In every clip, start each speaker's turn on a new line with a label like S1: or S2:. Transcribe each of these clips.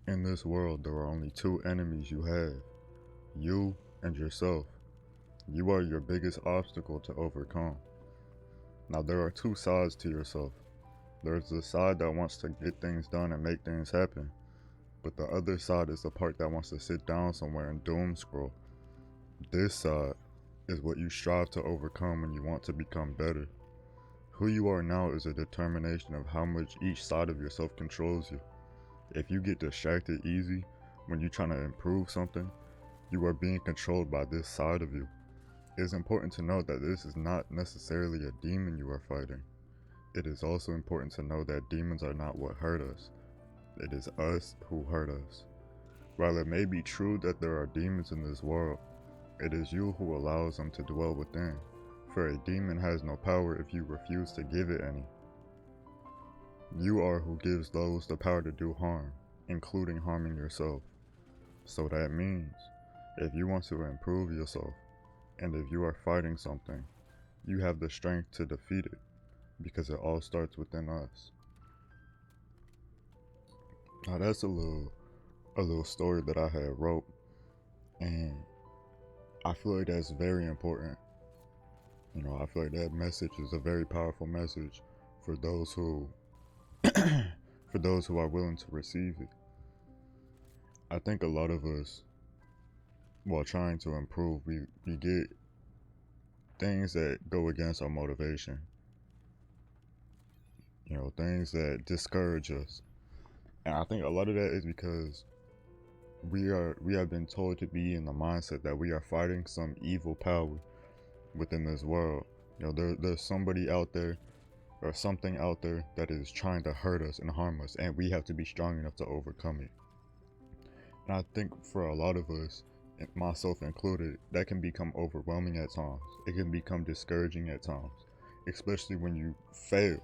S1: In this world, there are only two enemies you have: you and yourself. You are your biggest obstacle to overcome. Now, there are two sides to yourself. There's the side that wants to get things done and make things happen, but the other side is the part that wants to sit down somewhere and doom scroll. This side is what you strive to overcome when you want to become better. Who you are now is a determination of how much each side of yourself controls you. If you get distracted easy when you're trying to improve something, you are being controlled by this side of you. It is important to know that this is not necessarily a demon you are fighting. It is also important to know that demons are not what hurt us. It is us who hurt us. While it may be true that there are demons in this world, it is you who allows them to dwell within, for a demon has no power if you refuse to give it any. You are who gives those the power to do harm, including harming yourself. So that means, if you want to improve yourself, and if you are fighting something, you have the strength to defeat it, because it all starts within us. Now that's a little story that I had wrote, and I feel like that's very important. I feel like that message is a very powerful message for those who for those who are willing to receive it. I think a lot of us, while trying to improve, we get things that go against our motivation. Things that discourage us. And I think a lot of that is because we have been told to be in the mindset that we are fighting some evil power within this world. There's somebody out there or something out there that is trying to hurt us and harm us, and we have to be strong enough to overcome it. And I think for a lot of us, myself included, that can become overwhelming at times. It can become discouraging at times, especially when you fail,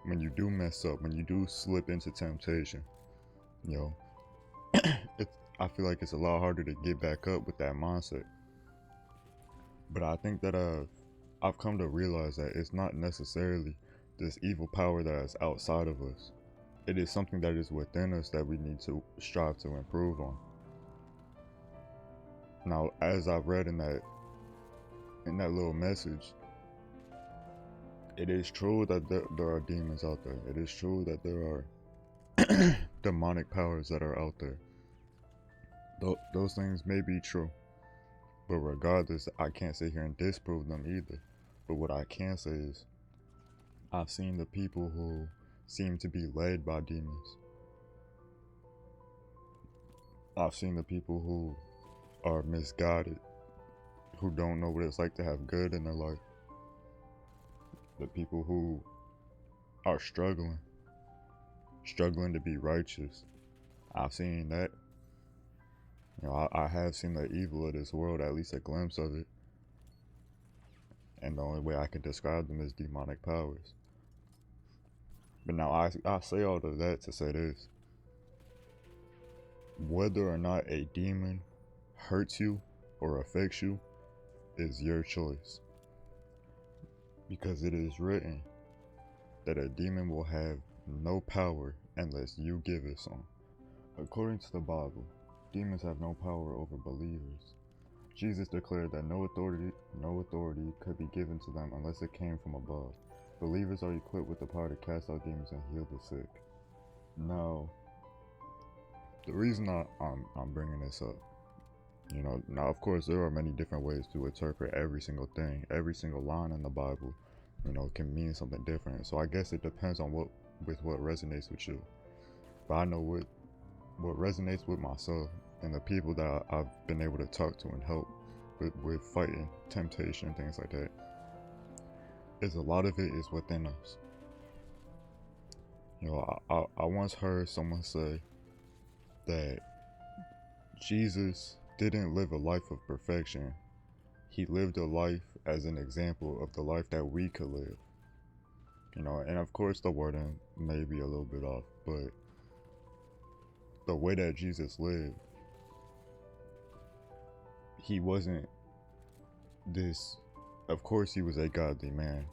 S1: when you do mess up, when you do slip into temptation. You know, I feel like it's a lot harder to get back up with that mindset. But I think that I've come to realize that it's not necessarily this evil power that is outside of us. It is something that is within us that we need to strive to improve on. Now, as I've read in that little message, it is true that there are demons out there. It is true that there are demonic powers that are out there. Those things may be true, but regardless, I can't sit here and disprove them either. But what I can say is, I've seen the people who seem to be led by demons. I've seen the people who are misguided, who don't know what it's like to have good in their life. The people who are struggling to be righteous. I've seen that. I have seen the evil of this world, at least a glimpse of it. And the only way I can describe them is demonic powers. But now I say all of that to say this. Whether or not a demon hurts you or affects you is your choice. Because it is written that a demon will have no power unless you give it some. According to the Bible, demons have no power over believers. Jesus declared that no authority could be given to them unless it came from above. Believers are equipped with the power to cast out demons and heal the sick. Now, the reason I'm bringing this up, now of course there are many different ways to interpret every single thing. Every single line in the Bible, can mean something different. So I guess it depends on what resonates with you. But I know what resonates with myself and the people that I've been able to talk to and help with fighting temptation and things like that, is a lot of it is within us. I once heard someone say that Jesus didn't live a life of perfection. He lived a life as an example of the life that we could live. And of course the wording may be a little bit off, but the way that Jesus lived, he wasn't this, of course he was a godly man.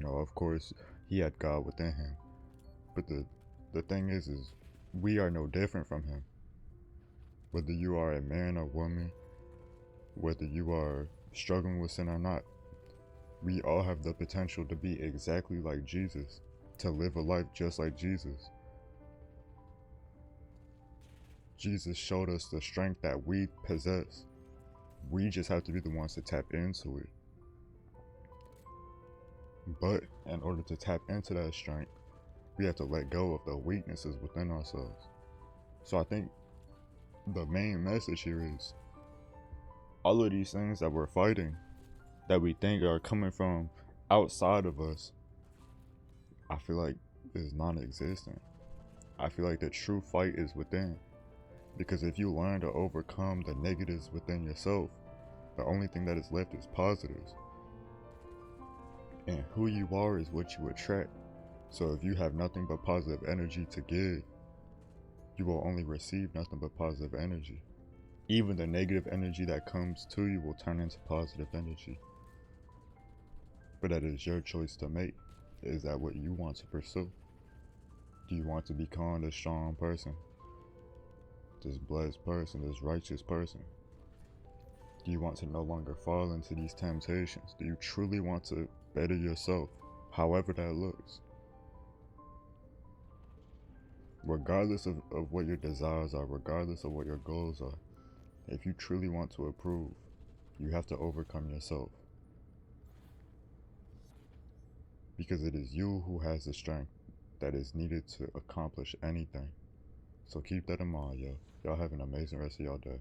S1: Of course he had God within him. But the thing is We are no different from him. Whether you are a man or woman, whether you are struggling with sin or not, we all have the potential to be exactly like Jesus, to live a life just like Jesus. Jesus showed us the strength that we possess. We just have to be the ones to tap into it. But in order to tap into that strength, we have to let go of the weaknesses within ourselves. So I think the main message here is all of these things that we're fighting, that we think are coming from outside of us, I feel like is non-existent. I feel like the true fight is within. Because if you learn to overcome the negatives within yourself, the only thing that is left is positives. And who you are is what you attract. So if you have nothing but positive energy to give, you will only receive nothing but positive energy. Even the negative energy that comes to you will turn into positive energy. But that is your choice to make. Is that what you want to pursue? Do you want to become this strong person? This blessed person, this righteous person? Do you want to no longer fall into these temptations? Do you truly want to better yourself, however that looks? Regardless of what your desires are, regardless of what your goals are, if you truly want to improve, you have to overcome yourself. Because it is you who has the strength that is needed to accomplish anything. So keep that in mind, yo. Y'all have an amazing rest of y'all day.